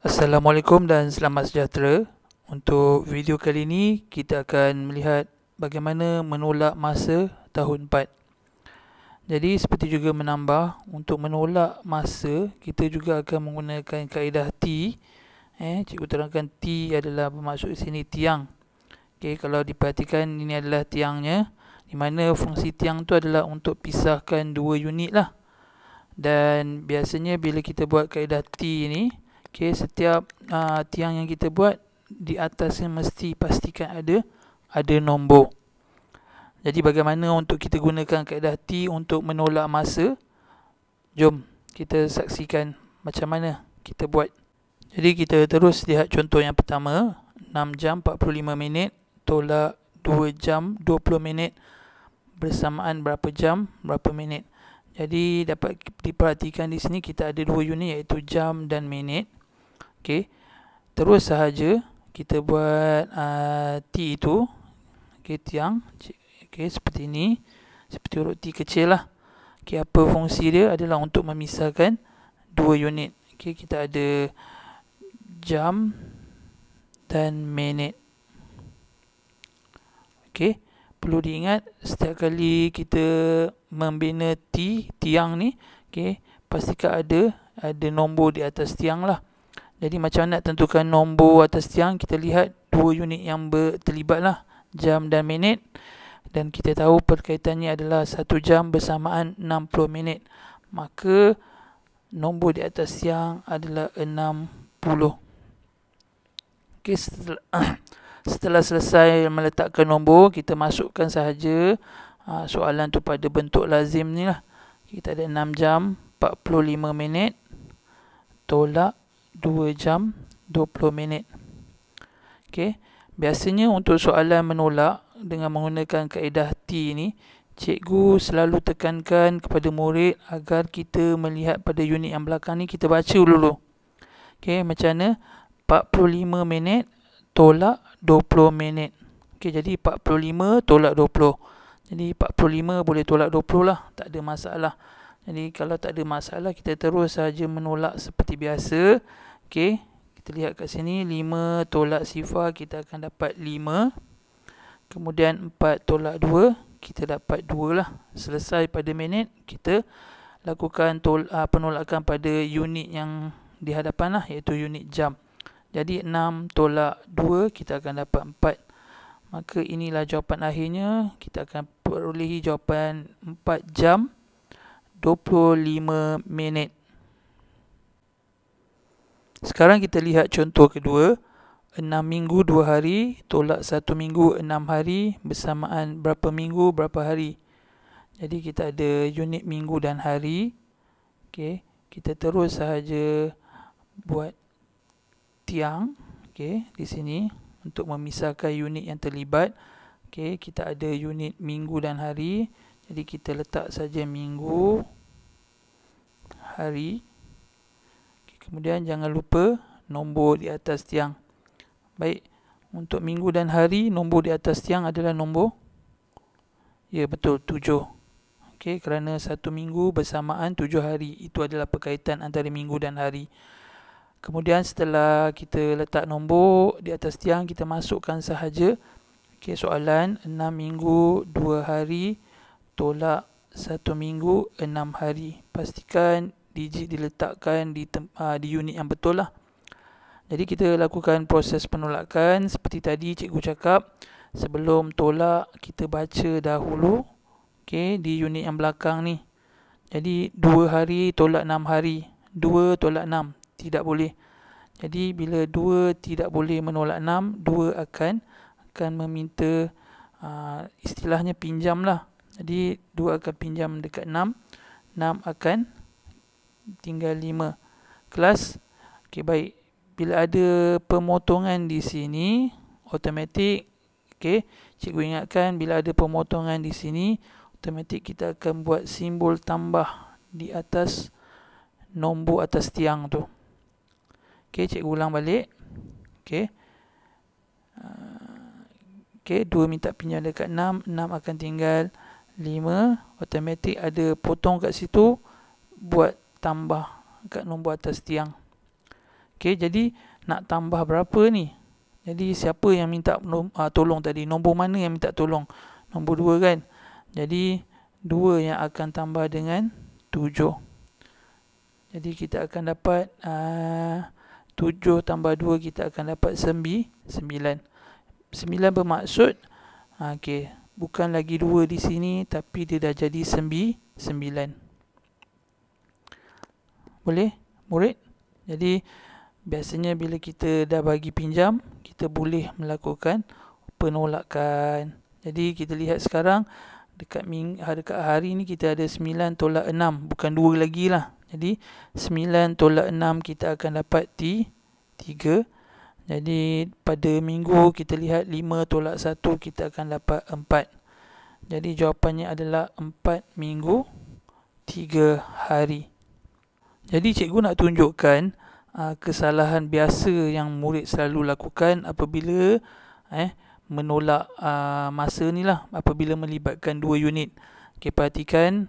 Assalamualaikum dan selamat sejahtera. Untuk video kali ini kita akan melihat bagaimana menolak masa tahun 4. Jadi seperti juga menambah, untuk menolak masa kita juga akan menggunakan kaedah T. Cikgu terangkan T adalah bermaksud di sini tiang. Kalau diperhatikan ini adalah tiangnya, di mana fungsi tiang tu adalah untuk pisahkan dua unit lah. Dan biasanya bila kita buat kaedah T ni, setiap tiang yang kita buat di atasnya mesti pastikan ada nombor. Jadi bagaimana untuk kita gunakan kaedah T untuk menolak masa? Jom kita saksikan macam mana kita buat. Jadi kita terus lihat contoh yang pertama, 6 jam 45 minit tolak 2 jam 20 minit bersamaan berapa jam berapa minit. Jadi dapat diperhatikan di sini kita ada dua unit iaitu jam dan minit. Terus sahaja kita buat T itu, tiang, seperti ini, seperti huruf T kecil lah. Apa fungsi dia adalah untuk memisahkan dua unit. Kita ada jam dan minit. Perlu diingat setiap kali kita membina tiang ni, pastikan ada nombor di atas tiang lah. Jadi macam nak tentukan nombor atas tiang, kita lihat dua unit yang terlibat lah, jam dan minit. Dan kita tahu perkaitannya adalah 1 jam bersamaan 60 minit. Maka nombor di atas tiang adalah 60. Setelah selesai meletakkan nombor, kita masukkan sahaja soalan tu pada bentuk lazim ni lah. Kita ada 6 jam 45 minit tolak 2 jam 20 minit. Biasanya untuk soalan menolak dengan menggunakan kaedah T ni, cikgu selalu tekankan kepada murid agar kita melihat pada unit yang belakang ni, kita baca dulu. Macam mana? 45 minit tolak 20 minit. Jadi 45 tolak 20. Jadi 45 boleh tolak 20 lah, tak ada masalah. Jadi kalau tak ada masalah, kita terus saja menolak seperti biasa. Kita lihat kat sini, 5 tolak sifar, kita akan dapat 5. Kemudian 4 tolak 2, kita dapat 2 lah. Selesai pada minit, kita lakukan penolakan pada unit yang di hadapan lah, iaitu unit jam. Jadi 6 tolak 2, kita akan dapat 4. Maka inilah jawapan akhirnya. Kita akan perolehi jawapan 4 jam 25 minit. Sekarang kita lihat contoh kedua. 6 minggu 2 hari tolak 1 minggu 6 hari bersamaan berapa minggu berapa hari. Jadi kita ada unit minggu dan hari. Kita terus sahaja buat tiang di sini untuk memisahkan unit yang terlibat. Kita ada unit minggu dan hari. Jadi kita letak saja minggu, hari. Kemudian jangan lupa nombor di atas tiang. Baik, untuk minggu dan hari, nombor di atas tiang adalah nombor, ya betul, 7. Kerana 1 minggu bersamaan 7 hari. Itu adalah perkaitan antara minggu dan hari. Kemudian setelah kita letak nombor di atas tiang, kita masukkan sahaja soalan 6 minggu 2 hari tolak 1 minggu 6 hari. Pastikan digit diletakkan di unit yang betul lah. Jadi kita lakukan proses penolakan seperti tadi cikgu cakap. Sebelum tolak, kita baca dahulu di unit yang belakang ni. Jadi 2 hari tolak 6 hari, 2 tolak 6, tidak boleh. Jadi bila 2 tidak boleh menolak 6, 2 akan meminta istilahnya pinjam lah. Jadi 2 akan pinjam dekat 6, 6 akan tinggal 5. Kelas, baik. Bila ada pemotongan di sini, automatik, cikgu ingatkan bila ada pemotongan di sini, automatik kita akan buat simbol tambah di atas nombor atas tiang tu. Cikgu ulang balik. 2 minta pinjam dekat 6, 6 akan tinggal 5. Automatik ada potong kat situ, buat tambah kat nombor atas tiang. Okey, jadi nak tambah berapa ni? Jadi siapa yang minta tolong tadi? Nombor mana yang minta tolong? Nombor 2 kan? Jadi 2 yang akan tambah dengan 7. Jadi kita akan dapat 7 tambah 2, kita akan dapat 9. 9 bermaksud okey, bukan lagi 2 di sini, tapi dia dah jadi 9. Boleh murid? Jadi biasanya bila kita dah bagi pinjam, kita boleh melakukan penolakan. Jadi kita lihat sekarang dekat hari ni kita ada 9 tolak 6, bukan 2 lagi lah. Jadi 9 tolak 6 kita akan dapat 3. Jadi pada minggu kita lihat 5 tolak 1 kita akan dapat 4. Jadi jawapannya adalah 4 minggu 3 hari. Jadi cikgu nak tunjukkan kesalahan biasa yang murid selalu lakukan apabila menolak masa ni lah, apabila melibatkan 2 unit. Okay, perhatikan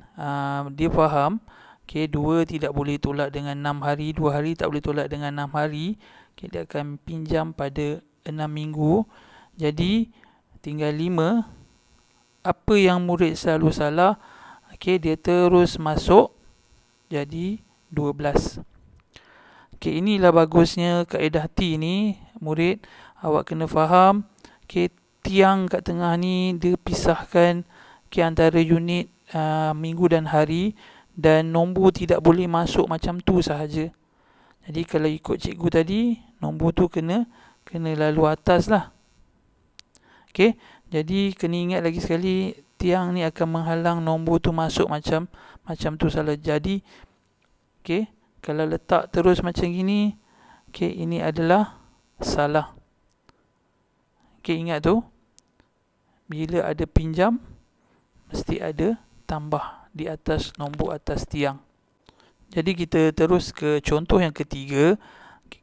dia faham. Okay, 2 tidak boleh tolak dengan 6 hari, 2 hari tak boleh tolak dengan 6 hari. Okay, dia akan pinjam pada 6 minggu. Jadi tinggal 5. Apa yang murid selalu salah? Okay, dia terus masuk jadi 12. Okay, inilah bagusnya kaedah T ni, murid. Awak kena faham. Okay, tiang kat tengah ni dia pisahkan antara unit minggu dan hari, dan nombor tidak boleh masuk macam tu sahaja. Jadi kalau ikut cikgu tadi, nombor tu kena lalu atas lah. Okay, jadi kena ingat lagi sekali, tiang ni akan menghalang nombor tu masuk macam tu salah. Jadi okay, kalau letak terus macam gini, okay, ini adalah salah. Okay, ingat tu, bila ada pinjam mesti ada tambah di atas nombor atas tiang. Jadi kita terus ke contoh yang ketiga.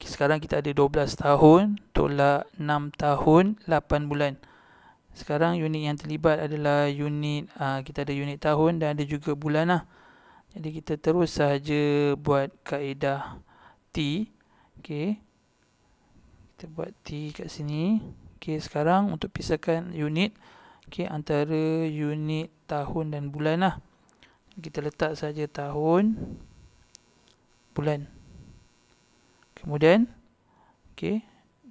Sekarang kita ada 12 tahun tolak 6 tahun 8 bulan. Sekarang unit yang terlibat adalah unit kita ada unit tahun dan ada juga bulan lah. Jadi kita terus sahaja buat kaedah T. Okay, kita buat T kat sini. Okay, sekarang untuk pisahkan unit, okay, antara unit tahun dan bulan lah. Kita letak saja tahun, bulan. Kemudian okay,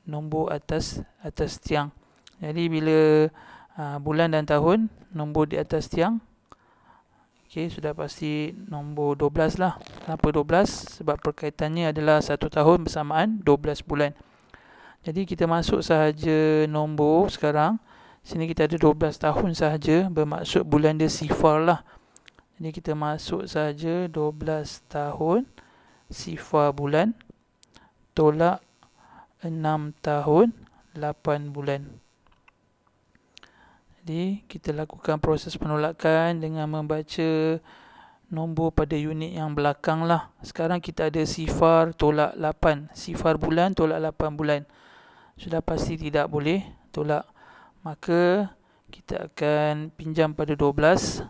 nombor atas tiang. Jadi bila bulan dan tahun, nombor di atas tiang, okay, sudah pasti nombor 12 lah. Kenapa 12? Sebab perkaitannya adalah 1 tahun bersamaan 12 bulan. Jadi kita masuk sahaja nombor sekarang. Sini kita ada 12 tahun sahaja, bermaksud bulan dia sifar lah. Jadi kita masuk saja 12 tahun sifar bulan tolak 6 tahun 8 bulan. Jadi kita lakukan proses penolakan dengan membaca nombor pada unit yang belakang lah. Sekarang kita ada sifar tolak 8, sifar bulan tolak 8 bulan. Sudah pasti tidak boleh tolak. Maka kita akan pinjam pada 12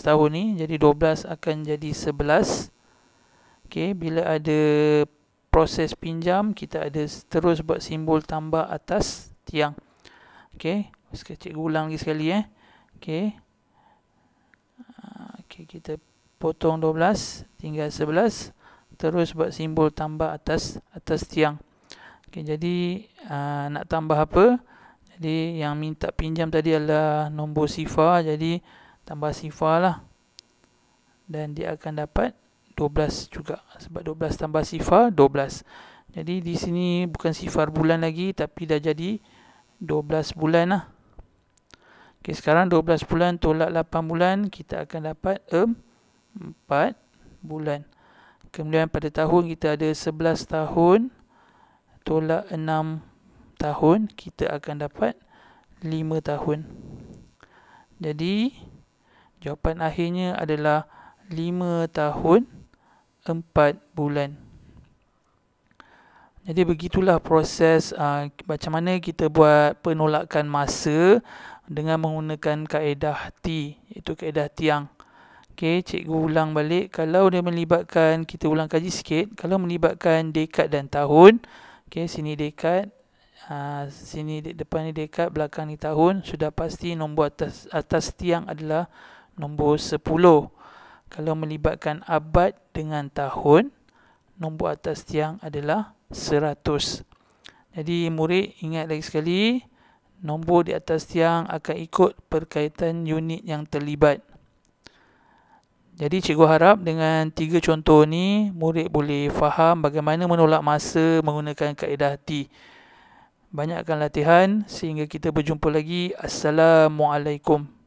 tahun ni. Jadi 12 akan jadi 11. Okay, bila ada proses pinjam, kita ada terus buat simbol tambah atas tiang. Okay, cikgu ulang lagi sekali. Okay, kita potong 12, tinggal 11. Terus buat simbol tambah atas tiang. Okay, jadi nak tambah apa? Jadi yang minta pinjam tadi adalah nombor sifar, jadi tambah sifar lah. Dan dia akan dapat 12 juga. Sebab 12 tambah sifar, 12. Jadi di sini bukan sifar bulan lagi, tapi dah jadi 12 bulan lah. Okay, sekarang 12 bulan tolak 8 bulan, kita akan dapat 4 bulan. Kemudian pada tahun kita ada 11 tahun tolak 6 tahun, kita akan dapat 5 tahun. Jadi jawapan akhirnya adalah 5 tahun 4 bulan. Jadi begitulah proses macam mana kita buat penolakan masa dengan menggunakan kaedah T, iaitu kaedah tiang. Okey, cikgu ulang balik. Kalau dia melibatkan, kita ulang kaji sikit. Kalau melibatkan dekad dan tahun, okey, sini dekad, sini depan ni dekad, belakang ni tahun, sudah pasti nombor atas tiang adalah nombor 10. Kalau melibatkan abad dengan tahun, nombor atas tiang adalah 100. Jadi murid ingat lagi sekali, nombor di atas tiang akan ikut berkaitan unit yang terlibat. Jadi cikgu harap dengan 3 contoh ni, murid boleh faham bagaimana menolak masa menggunakan kaedah T. Banyakkan latihan sehingga kita berjumpa lagi. Assalamualaikum.